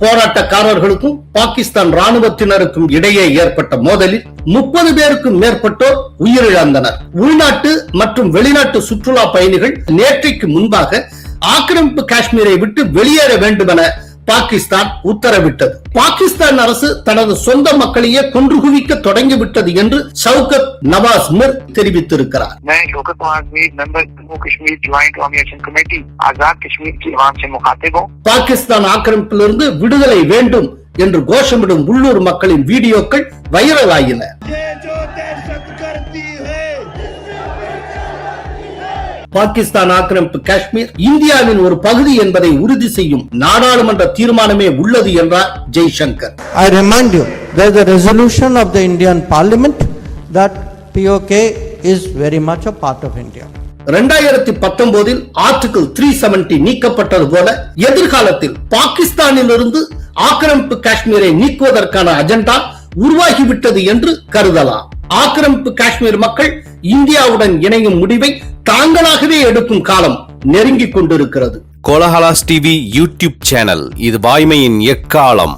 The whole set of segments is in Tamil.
போராட்டக்காரர்களுக்கும் பாகிஸ்தான் ராணுவத்தினருக்கும் இடையே ஏற்பட்ட மோதலில் 30 பேருக்கும் மேற்பட்டோர் உயிரிழந்தனர். உள்நாட்டு மற்றும் வெளிநாட்டு சுற்றுலா பயணிகள் நேற்றைக்கு முன்பாக ஆக்கிரமிப்பு காஷ்மீரை விட்டு வெளியேற வேண்டும் என பாகிஸ்தான் உத்தரவிட்டது. பாகிஸ்தான் அரசு தனது சொந்த மக்களையே கொன்று குவிக்க தொடங்கிவிட்டது என்று ஷவுகத் நவாஸ் மிர் தெரிவித்திருக்கிறார். பாகிஸ்தான் ஆக்கிரமிப்பிலிருந்து விடுதலை வேண்டும் என்று கோஷமிடும் உள்ளூர் மக்களின் வீடியோக்கள் வைரல் ஆகின. பாகிஸ்தான் ஆக்கிரமிப்பு காஷ்மீர் இந்தியாவின் ஒரு பகுதி என்பதை உறுதி செய்யும் நாடாளுமன்ற தீர்மானமே உள்ளது என்றார் Jaishankar. I remind you, there is a resolution of the Indian Parliament that POK is very much a part of India. 2019 article 370 நீக்கப்பட்டது போல எதிர்காலத்தில் பாகிஸ்தானிலிருந்து ஆக்கிரமிப்பு காஷ்மீரை நீக்குவதற்கான அஜெண்டா உருவாகிவிட்டது என்று கருதலாம். ஆக்கிரமிப்பு காஷ்மீர் மக்கள் இந்தியாவுடன் இணையும் முடிவை தாங்களாகவே எடுக்கும் காலம் நெருங்கிக் கொண்டிருக்கிறது. கோலஹலாஸ் டிவி யூடியூப் சேனல், இது வாய்மையின் எக்காலம்.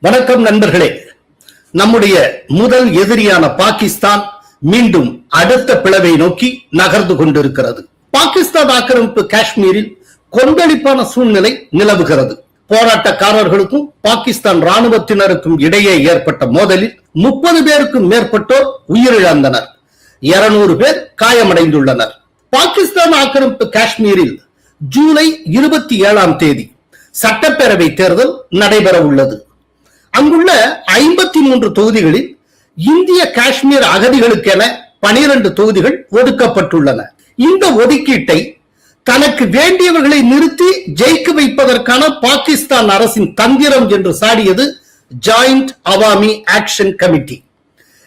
வணக்கம் நண்பர்களே. நம்முடைய முதல் எதிரியான பாகிஸ்தான் மீண்டும் அடுத்த பிளவை நோக்கி நகர்ந்து கொண்டிருக்கிறது. பாகிஸ்தான் ஆக்கிரமிப்பு காஷ்மீரில் கொந்தளிப்பான சூழ்நிலை நிலவுகிறது. போராட்டக்காரர்களுக்கும் பாகிஸ்தான் ராணுவத்தினருக்கும் இடையே ஏற்பட்ட மோதலில் 30 பேருக்கும் மேற்பட்டோர் உயிரிழந்தனர். 200 பேர் காயமடைந்துள்ளனர். பாகிஸ்தான் ஆக்கிரமிப்பு காஷ்மீரில் ஜூலை 27ஆம் தேதி சட்டப்பேரவை தேர்தல் நடைபெற உள்ளது. அங்குள்ள 53 தொகுதிகளில் இந்திய காஷ்மீர் அகதிகளுக்கென 12 தொகுதிகள் ஒதுக்கப்பட்டுள்ளன. இந்த ஒதுக்கீட்டை தனக்கு வேண்டியவர்களை நிறுத்தி ஜெயிக்க வைப்பதற்கான பாகிஸ்தான் அரசின் தந்திரம் என்று சாடியது ஜாயிண்ட் அவாமி ஆக்ஷன் கமிட்டி.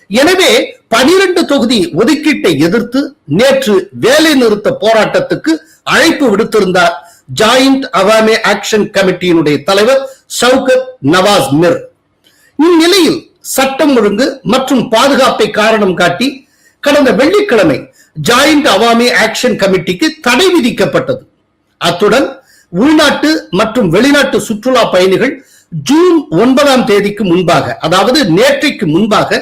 எனவே 12 தொகுதி ஒதுக்கீட்டை எதிர்த்து நேற்று வேலை நிறுத்த போராட்டத்துக்கு அழைப்பு விடுத்திருந்தார் ஜாயிண்ட் அவாமி ஆக்ஷன் கமிட்டியினுடைய தலைவர் ஷவுகத் நவாஸ் மிர். இந்நிலையில் சட்டம் ஒழுங்கு மற்றும் பாதுகாப்பை காரணம் காட்டி கடந்த வெள்ளிக்கிழமை ஜாயிண்ட் அவாமி ஆக்ஷன் கமிட்டிக்கு தடை விதிக்கப்பட்டது. அத்துடன் உள்நாட்டு மற்றும் வெளிநாட்டு சுற்றுலா பயணிகள் ஜூன் 9ஆம் தேதிக்கு முன்பாக, அதாவது நேற்றைக்கு முன்பாக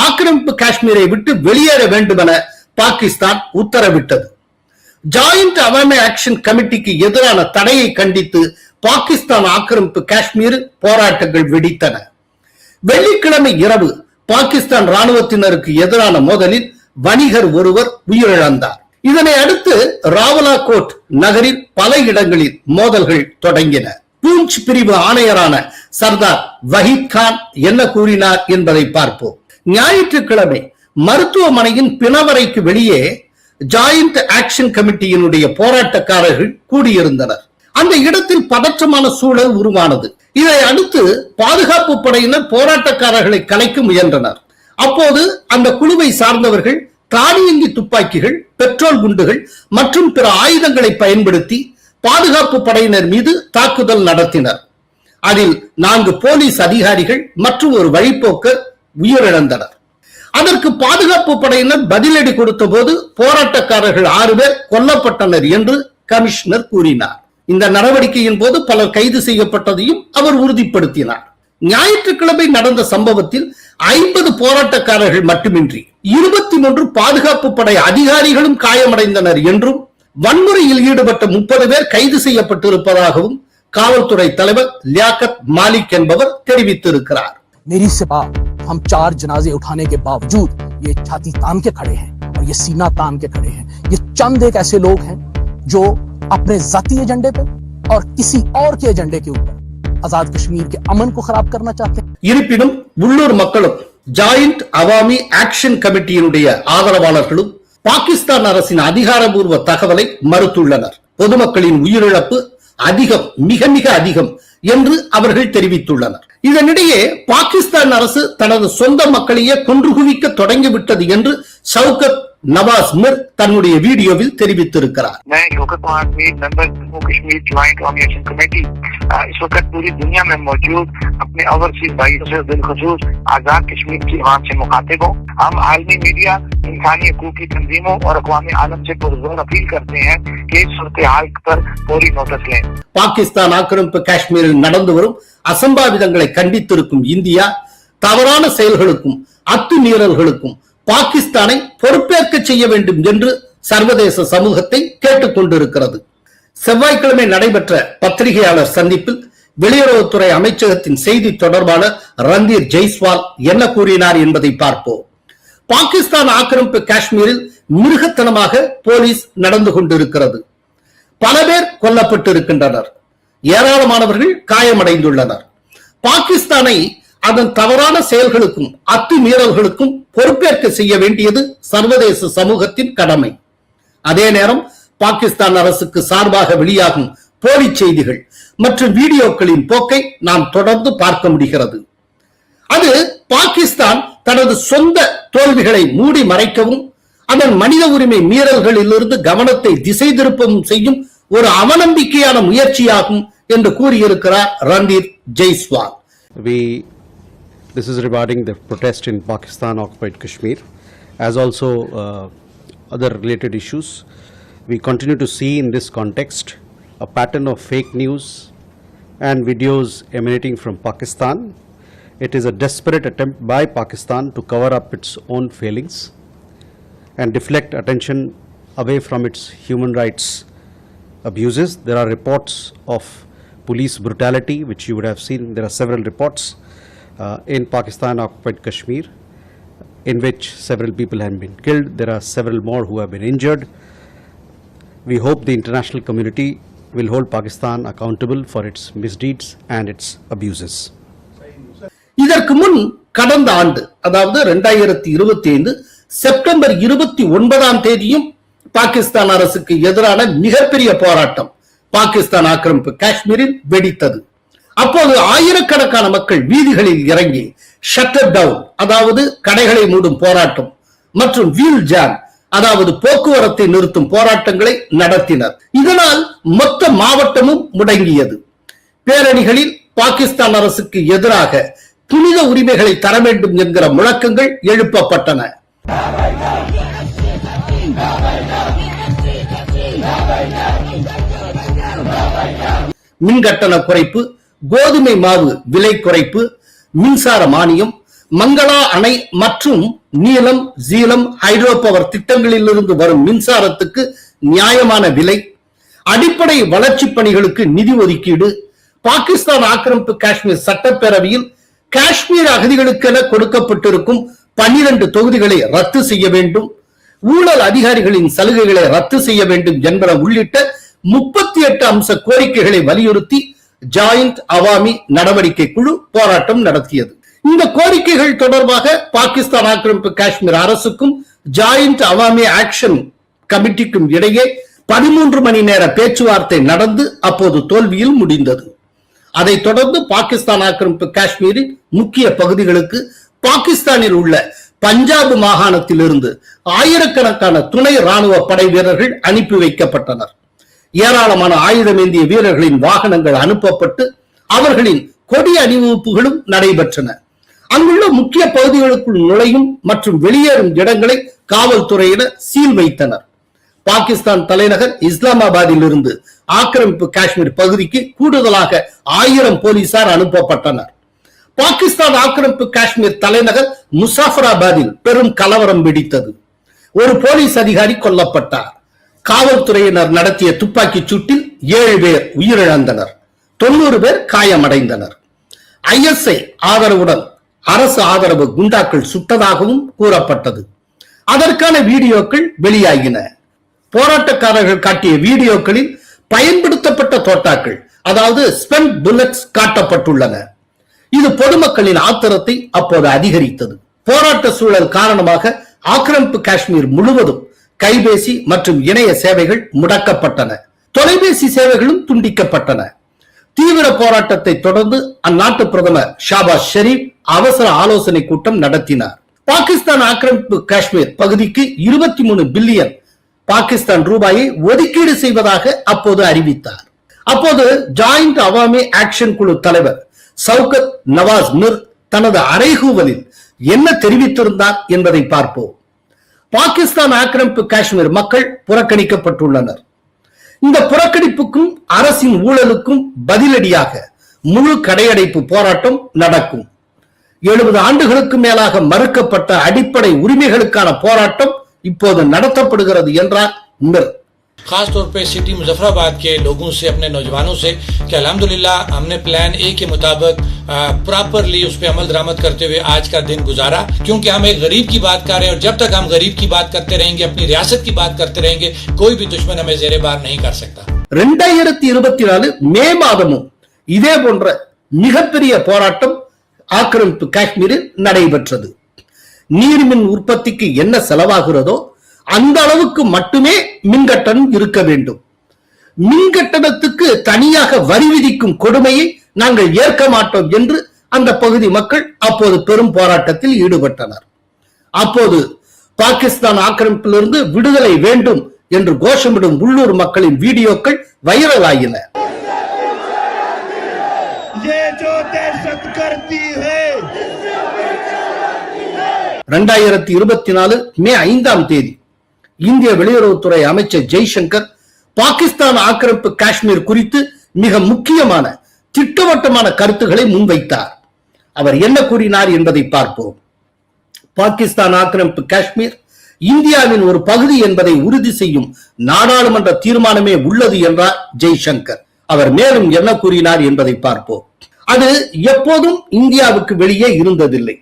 ஆக்கிரமிப்பு காஷ்மீரை விட்டு வெளியேற வேண்டும் என பாகிஸ்தான் உத்தரவிட்டது. ஜாயிண்ட் அவாமி ஆக்ஷன் கமிட்டிக்கு எதிரான தடையை கண்டித்து பாகிஸ்தான் ஆக்கிரமிப்பு காஷ்மீர் போராட்டங்கள் வெடித்தன. வெள்ளிக்கிழமை இரவு பாகிஸ்தான் ராணுவத்தினருக்கு எதிரான மோதலில் வணிகர் ஒருவர் உயிரிழந்தார். இதனை அடுத்து ராவலாகோட் நகரில் பல இடங்களில் மோதல்கள் தொடங்கின. பூஞ்ச் பிரிவு ஆணையரான சர்தார் வஹீத் கான் என்ன கூறினார் என்பதை பார்ப்போம். ஞாயிற்றுக்கிழமை மருத்துவமனையின் பிணவரைக்கு வெளியே ஜாயிண்ட் ஆக்ஷன் கமிட்டியினுடைய போராட்டக்காரர்கள் கூடியிருந்தனர். அந்த இடத்தில் பதற்றமான சூழல் உருவானது. இதை அடுத்து பாதுகாப்பு படையினர் போராட்டக்காரர்களை கலைக்க முயன்றனர். அப்போது அந்த குழுவை சார்ந்தவர்கள் தானியங்கி துப்பாக்கிகள், பெட்ரோல் குண்டுகள் மற்றும் பிற ஆயுதங்களை பயன்படுத்தி பாதுகாப்பு படையினர் மீது தாக்குதல் நடத்தினர். அதில் 4 போலீஸ் அதிகாரிகள் மற்றும் ஒரு வழிப்போக்கர் உயிரிழந்தனர். அதற்கு பாதுகாப்பு படையினர் பதிலடி கொடுத்த போது போராட்டக்காரர்கள் 6 பேர் கொல்லப்பட்டனர் என்று கமிஷனர் கூறினார். இந்த நடவடிக்கையின் போது பலர் கைது செய்யப்பட்டதையும் அவர் உறுதிப்படுத்தினார். ஞாயிற்றுக்கிழமை நடந்த சம்பவத்தில் 50 போராட்டக்காரர்கள் மட்டுமின்றி 23 பாதுகாப்பு படை அதிகாரிகளும் காயமடைந்தனர் என்றும் வன்முறையில் ஈடுபட்ட 30 பேர் கைது செய்யப்பட்டிருப்பதாகவும் காவல்துறை தலைவர் லியாகத் மாலிக் என்பவர் தெரிவித்திருக்கிறார். मेरी सिपा हम 4 जनाजे उठाने के बावजूद ये छाती तान के खड़े हैं और ये सीना तान के खड़े हैं. ये चंद एक ऐसे लोग हैं जो अपने जाती एजेंडे पे और किसी और के एजेंडे के ऊपर आजाद कश्मीर के अमन को खराब करना चाहते हैं. இருப்பினும் உள்ளூர் மக்களும் ஜாயிண்ட் அவாமி ஆக்ஷன் கமிட்டியினுடைய ஆதரவாளர்களும் பாகிஸ்தான் அரசின் அதிகாரப்பூர்வ தகவலை மறுத்துள்ளனர். பொதுமக்களின் உயிரிழப்பு அதிகம், மிக மிக அதிகம் என்று அவர்கள் தெரிவித்துள்ளனர். இதனிடையே பாகிஸ்தான் அரசு தனது சொந்த மக்களையே கொன்று குவிக்க தொடங்கிவிட்டது என்று ஷவுகத் நவாஸ் மிர் தன்னுடைய வீடியோவில் தெரிவித்திருக்கிறார். इस वक्त पूरी दुनिया में मौजूद अपने ओवरसीज भाइयों से बिलखसूस आजाद कश्मीर की आवाम से मुखातिब हो। हम आलमी मीडिया, इंसानी हकूक की तंजीमों और अक़वामी आलम से पुरज़ोर अपील करते हैं कि इस सूरत हाल पर फौरी नोटिस लें। பாகிஸ்தான் ஆக்கிரமிப்பு காஷ்மீரில் நடந்து வரும் அசம்பாவிதங்களை கண்டித்திருக்கும் இந்தியா தவறான செயல்களுக்கும் அத்துமீறல்களுக்கும் பாகிஸ்தானை பொறுப்பேற்க செய்ய வேண்டும் என்று சர்வதேச சமூகத்தை கேட்டுக் கொண்டிருக்கிறது. செவ்வாய்க்கிழமை நடைபெற்ற பத்திரிகையாளர் சந்திப்பில் வெளியுறவுத்துறை அமைச்சகத்தின் செய்தி தொடர்பாளர் ரந்தீர் ஜெய்ஸ்வால் என்ன கூறினார் என்பதை பார்ப்போம். பாகிஸ்தான் ஆக்கிரமிப்பு காஷ்மீரில் மிருகத்தனமாக போலீஸ் நடந்து கொண்டிருக்கிறது. பல பேர் கொல்லப்பட்டிருக்கின்றனர், ஏராளமானவர்கள் காயமடைந்துள்ளனர். பாகிஸ்தானை அதன் தவறான செயல்களுக்கும் அத்துமீறல்களுக்கும் பொறுப்பேற்க செய்ய வேண்டியது சர்வதேச சமூகத்தின் கடமை. அதே நேரம் பாகிஸ்தான் அரசுக்கு சார்பாக வெளியாகும் போலி செய்திகள் மற்றும் வீடியோக்களின் போக்கை நாம் தொடர்ந்து பார்க்க முடிகிறது. அது பாகிஸ்தான் தனது சொந்த தோல்விகளை மூடி மறைக்கவும் அதன் மனித உரிமை மீறல்களிலிருந்து கவனத்தை திசை திருப்பவும் செய்யும் ஒரு அவநம்பிக்கையான முயற்சியாகும் என்று கூறியிருக்கிறார் Randhir Jaiswal. This is regarding the protest in Pakistan occupied Kashmir, as also other related issues. We continue to see in this context a pattern of fake news and videos emanating from Pakistan. It is a desperate attempt by Pakistan to cover up its own failings and deflect attention away from its human rights abuses. There are reports of police brutality, which you would have seen. There are several reports in Pakistan occupied Kashmir in which several people have been killed. There are several more who have been injured. We hope the international community will hold Pakistan accountable for its misdeeds and its abuses. இதற்கு முன் கடந்த ஆண்டு, அதாவது 2025 செப்டம்பர் 29ஆம் தேதியும் பாகிஸ்தான் அரசுக்கு எதிரான மிகப்பெரிய போராட்டம் பாகிஸ்தான் ஆக்கிரமிப்பு காஷ்மீரில் வெடித்தது. அப்போது ஆயிரக்கணக்கான மக்கள் வீதிகளில் இறங்கி ஷட்டர் டவுன், அதாவது கடைகளை மூடும் போராட்டம் மற்றும் வீல் ஜாம், அதாவது போக்குவரத்தை நிறுத்தும் போராட்டங்களை நடத்தினர். இதனால் மொத்த மாவட்டமும் முடங்கியது. பேரணிகளில் பாகிஸ்தான் அரசுக்கு எதிராக புனித உரிமைகளை தர வேண்டும் என்கிற முழக்கங்கள் எழுப்பப்பட்டன. மின்கட்டண குறைப்பு, கோதுமை மாவு விலை குறைப்பு, மின்சார மானியம், மங்களா அணை மற்றும் நீலம், ஜீலம், ஹைட்ரோ பவர் திட்டங்களில் இருந்து வரும் மின்சாரத்துக்கு நியாயமான விலை, அடிப்படை வளர்ச்சி பணிகளுக்கு நிதி ஒதுக்கீடு, பாகிஸ்தான் ஆக்கிரமிப்பு காஷ்மீர் சட்டப்பேரவையில் காஷ்மீர் அகதிகளுக்கென கொடுக்கப்பட்டிருக்கும் 12 தொகுதிகளை ரத்து செய்ய வேண்டும், ஊழல் அதிகாரிகளின் சலுகைகளை ரத்து செய்ய வேண்டும் என்பன உள்ளிட்ட 38 அம்ச கோரிக்கைகளை வலியுறுத்தி ஜாயிண்ட் அவாமி நடவடிக்கை குழு போராட்டம் நடத்தியது. இந்த கோரிக்கைகள் தொடர்பாக பாகிஸ்தான் ஆக்கிரமிப்பு காஷ்மீர் அரசுக்கும் ஜாயிண்ட் அவாமி ஆக்ஷன் கமிட்டிக்கும் இடையே 13 மணி நேர பேச்சுவார்த்தை நடந்து அப்போது தோல்வியில் முடிந்தது. அதைத் தொடர்ந்து பாகிஸ்தான் ஆக்கிரமிப்பு காஷ்மீரின் முக்கிய பகுதிகளுக்கு பாகிஸ்தானில் உள்ள பஞ்சாப் மாகாணத்திலிருந்து ஆயிரக்கணக்கான துணை ராணுவ படை வீரர்கள் அனுப்பி வைக்கப்பட்டனர். ஏராளமான ஆயுதமேந்திய வீரர்களின் வாகனங்கள் அனுப்பப்பட்டு அவர்களின் கொடி அணிவகுப்புகளும் நடைபெற்றன. அங்குள்ள முக்கிய பகுதிகளுக்குள் நுழையும் மற்றும் வெளியேறும் இடங்களை காவல்துறையினர் சீல் வைத்தனர். பாகிஸ்தான் தலைநகர் இஸ்லாமாபாத்தில் இருந்து ஆக்கிரமிப்பு காஷ்மீர் பகுதிக்கு கூடுதலாக 1000 போலீசார் அனுப்பப்பட்டனர். பாகிஸ்தான் ஆக்கிரமிப்பு காஷ்மீர் தலைநகர் முசாஃபராபாத்தில் பெரும் கலவரம் வெடித்தது. ஒரு போலீஸ் அதிகாரி கொல்லப்பட்டார். காவல்துறையினர் நடத்திய துப்பாக்கிச் சூட்டில் 7 பேர் உயிரிழந்தனர், 90 பேர் காயமடைந்தனர். ISI ஆதரவுடன் அரசு ஆதரவு குண்டாக்கள் சுட்டதாகவும் கூறப்பட்டது. அதற்கான வீடியோக்கள் வெளியாகின. போராட்டக்காரர்கள் காட்டிய வீடியோக்களில் பயன்படுத்தப்பட்ட தோட்டாக்கள், அதாவது ஸ்பென்ட் புல்லட்ஸ் காட்டப்பட்டுள்ளன. இது பொதுமக்களின் ஆத்திரத்தை அப்போது அதிகரித்தது. போராட்ட சூழல் காரணமாக ஆக்கிரமிப்பு காஷ்மீர் முழுவதும் கைபேசி மற்றும் இணைய சேவைகள் முடக்கப்பட்டன. தொலைபேசி சேவைகளும் துண்டிக்கப்பட்டன. தீவிர போராட்டத்தை தொடர்ந்து அந்நாட்டு பிரதமர் ஷாபாஸ் ஷெரீப் அவசர ஆலோசனை கூட்டம் நடத்தினார். பாகிஸ்தான் ஆக்கிரமிப்பு காஷ்மீர் பகுதிக்கு 23 பில்லியன் பாகிஸ்தான் ரூபாயை ஒதுக்கீடு செய்வதாக அப்போது அறிவித்தார். அப்போது ஜாயிண்ட் அவாமி ஆக்ஷன் குழு தலைவர் சவுகத் நவாஸ் மிர் தனது அறைகூவலில் என்ன தெரிவித்திருந்தார் என்பதை பார்ப்போம். பாகிஸ்தான் ஆக்கிரமிப்பு காஷ்மீர் மக்கள் புறக்கணிக்கப்பட்டுள்ளனர். இந்த புறக்கணிப்புக்கும் அரசின் ஊழலுக்கும் பதிலடியாக முழு கடையடைப்பு போராட்டம் நடக்கும். 70 ஆண்டுகளுக்கு மேலாக மறுக்கப்பட்ட அடிப்படை உரிமைகளுக்கான போராட்டம் இப்போது நடத்தப்படுகிறது என்றார் மிர். खास तौर पे सिटी मुजफ्फराबाद के लोगों से, अपने नौजवानों से कि अल्हम्दुलिल्लाह हमने प्लान ए के मुताबिक प्रॉपरली उस पर अमल दरामद करते हुए आज का दिन गुजारा, क्योंकि हम एक गरीब की बात कर रहे हैं और जब तक हम गरीब की बात करते रहेंगे, अपनी रियासत की बात करते रहेंगे, कोई भी दुश्मन हमें जेरे बार नहीं कर सकता. 2024 மே மாதமும் இதே போன்ற மிகப்பெரிய போராட்டம் ஆக்கிரமிப்பு காஷ்மீரில் நடைபெற்றது. நீர்மின் உற்பத்திக்கு என்ன செலவாகிறதோ அந்த அளவுக்கு மட்டுமே மின்கட்டணம் இருக்க வேண்டும். மின்கட்டணத்துக்கு தனியாக வரி விதிக்கும் கொடுமையை நாங்கள் ஏற்க மாட்டோம் என்று அந்த பகுதி மக்கள் அப்போது பெரும் போராட்டத்தில் ஈடுபட்டனர். அப்போது பாகிஸ்தான் ஆக்கிரமிப்பிலிருந்து விடுதலை வேண்டும் என்று கோஷமிடும் உள்ளூர் மக்களின் வீடியோக்கள் வைரல் ஆகின. 2024 மே 5ஆம் தேதி இந்திய வெளியுறவுத்துறை அமைச்சர் ஜெய்சங்கர் பாகிஸ்தான் ஆக்கிரமிப்பு காஷ்மீர் குறித்து மிக முக்கியமான திட்டவட்டமான கருத்துக்களை முன்வைத்தார். அவர் என்ன கூறினார் என்பதை பார்ப்போம். பாகிஸ்தான் ஆக்கிரமிப்பு காஷ்மீர் இந்தியாவின் ஒரு பகுதி என்பதை உறுதி செய்யும் நாடாளுமன்ற தீர்மானமே உள்ளது என்றார் ஜெய்சங்கர். அவர் மேலும் என்ன கூறினார் என்பதை பார்ப்போம். அது எப்போதும் இந்தியாவுக்கு வெளியே இருந்ததில்லை.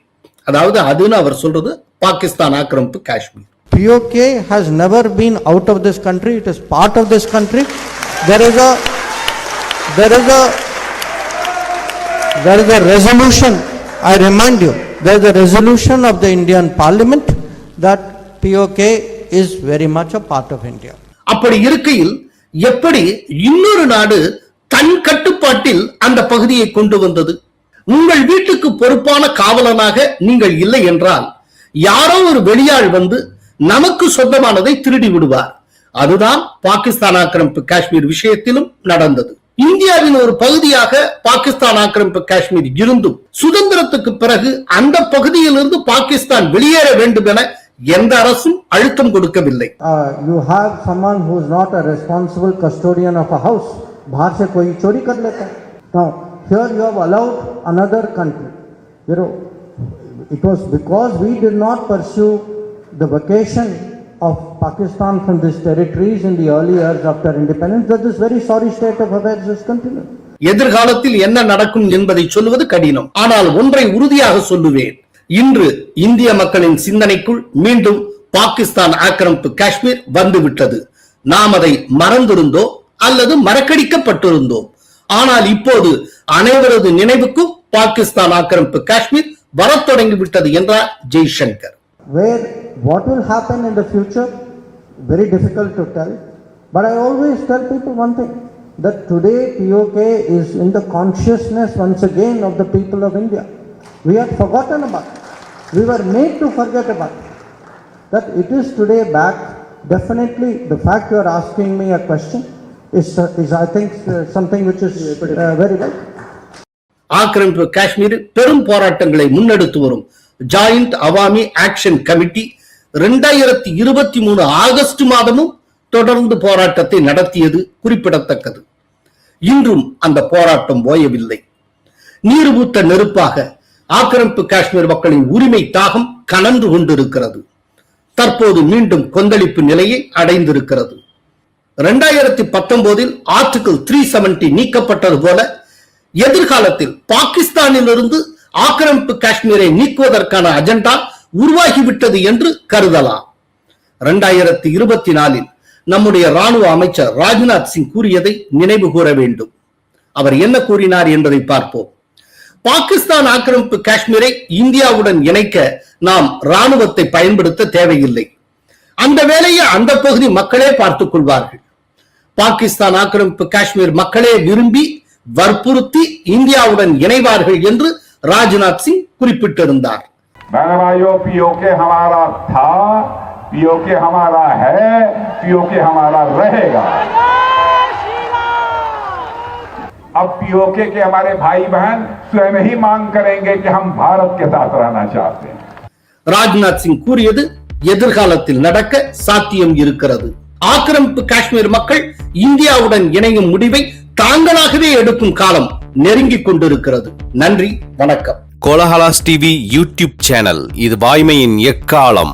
அதாவது அதுன்னு அவர் சொல்றது பாகிஸ்தான் ஆக்கிரமிப்பு Kashmir. POK has never been out of this country. It is part of this country. There is a resolution. I remind you, there is a resolution of the Indian Parliament that POK is very much a part of India. அப்படி இருக்கையில் எப்படி இன்னொரு நாடு தன் கட்டுப்பாட்டில் அந்த பகுதியை கொண்டு வந்தது? உங்கள் வீட்டுக்கு பொறுப்பான காவலனாக நீங்கள் இல்லை என்றால் யாரோ ஒரு வெளியாள் வந்து நமக்கு சொந்தமானதை திருடி விடுவார். அதுதான் பாகிஸ்தான் ஆக்கிரமிப்பு காஷ்மீர் விஷயத்திலும் நடந்தது. இந்தியாவின் ஒரு பகுதியாக பாகிஸ்தான் ஆக்கிரமிப்பு காஷ்மீர் இருந்தும் சுதந்திரத்துக்கு பிறகு அந்த பகுதியிலிருந்து பாகிஸ்தான் வெளியேற வேண்டும் என எந்த அரசும் அழுத்தம் கொடுக்கவில்லை. You have someone who is not a responsible custodian of a house. बाहर से कोई चोरी कर लेता है. Now here you have allowed another country. You know, it was because we did not pursue the vacation of Pakistan from these territories in the early years after independence that this very sorry state of affairs is continuing. எதிர்காலத்தில் என்ன நடக்கும் என்பதை சொல்வது கடினம். ஆனால் ஒன்றை உறுதியாக சொல்லுவேன். இன்று இந்திய மக்களின் சிந்தனைக்குள் மீண்டும் பாகிஸ்தான் ஆக்கிரமிப்பு காஷ்மீர் வந்துவிட்டது. நாம் அதை மறந்திருந்தோ அல்லது மறக்கடிக்கப்பட்டிருந்தோம். ஆனால் இப்போது அனைவரது நினைவுக்கும் பாகிஸ்தான் ஆக்கிரமிப்பு காஷ்மீர் வரத் தொடங்கிவிட்டது என்றார் Jaishankar. Where what will happen in the future, very difficult to tell, but I always tell people one thing, that today POK is in the consciousness once again of the people of India. We had forgotten about it. We were made to forget about it. That it is today back. Definitely the fact you are asking me a question is I think something which is very right. ஆக்கிரமிப்பு காஷ்மீர் பெரும் போராட்டங்களை முன்னெடுத்து வரும் joint Awami action committee 2023 August மாதமும் தொடர்ந்து போராட்டத்தை நடத்தியது குறிப்பிடத்தக்கது. இன்றும் அந்த போராட்டம் ஓயவில்லை. நீர்பூத்த நெருப்பாக ஆக்கிரமிப்பு காஷ்மீர் மக்களின் உரிமை தாகம் கனன்று கொண்டிருக்கிறது. தற்போது மீண்டும் கொந்தளிப்பு நிலையை அடைந்திருக்கிறது. 2019 ஆர்டிகிள் 370 நீக்கப்பட்டது போல எதிர்காலத்தில் பாகிஸ்தானிலிருந்து ஆக்கிரமிப்பு காஷ்மீரை நீக்குவதற்கான அஜெண்டா உருவாகிவிட்டது என்று கருதலாம். 2024 நம்முடைய ராணுவ அமைச்சர் ராஜ்நாத் சிங் கூறியதை நினைவு கூற வேண்டும். அவர் என்ன கூறினார் என்பதை பார்ப்போம். பாகிஸ்தான் ஆக்கிரமிப்பு காஷ்மீரை இந்தியாவுடன் இணைக்க நாம் ராணுவத்தை பயன்படுத்த தேவையில்லை. அந்த வேலையை அந்த பகுதி மக்களே பார்த்துக் கொள்வார்கள். பாகிஸ்தான் ஆக்கிரமிப்பு காஷ்மீர் மக்களே விரும்பி வற்புறுத்தி இந்தியாவுடன் இணைவார்கள் என்று ராஜ்நாத் சிங் குறிப்பிட்டிருந்தார். पीओके हमारा था, पीओके हमारा है, पीओके हमारा रहेगा. अब पीओके के हमारे भाई बहन स्वयं ही मांग करेंगे कि हम भारत के साथ रहना चाहते हैं. ராஜ்நாத் சிங் கூறியது எதிர்காலத்தில் நடக்க சாத்தியம் இருக்கிறது. ஆக்கிரமிப்பு காஷ்மீர் மக்கள் இந்தியாவுடன் இணையும் முடிவை தாங்களாகவே எடுக்கும் காலம் நெருங்கிக் கொண்டிருக்கிறது. நன்றி, வணக்கம். கோலஹலாஸ் டிவி யூடியூப் சேனல், இது வாய்மையின் எக்காலம்.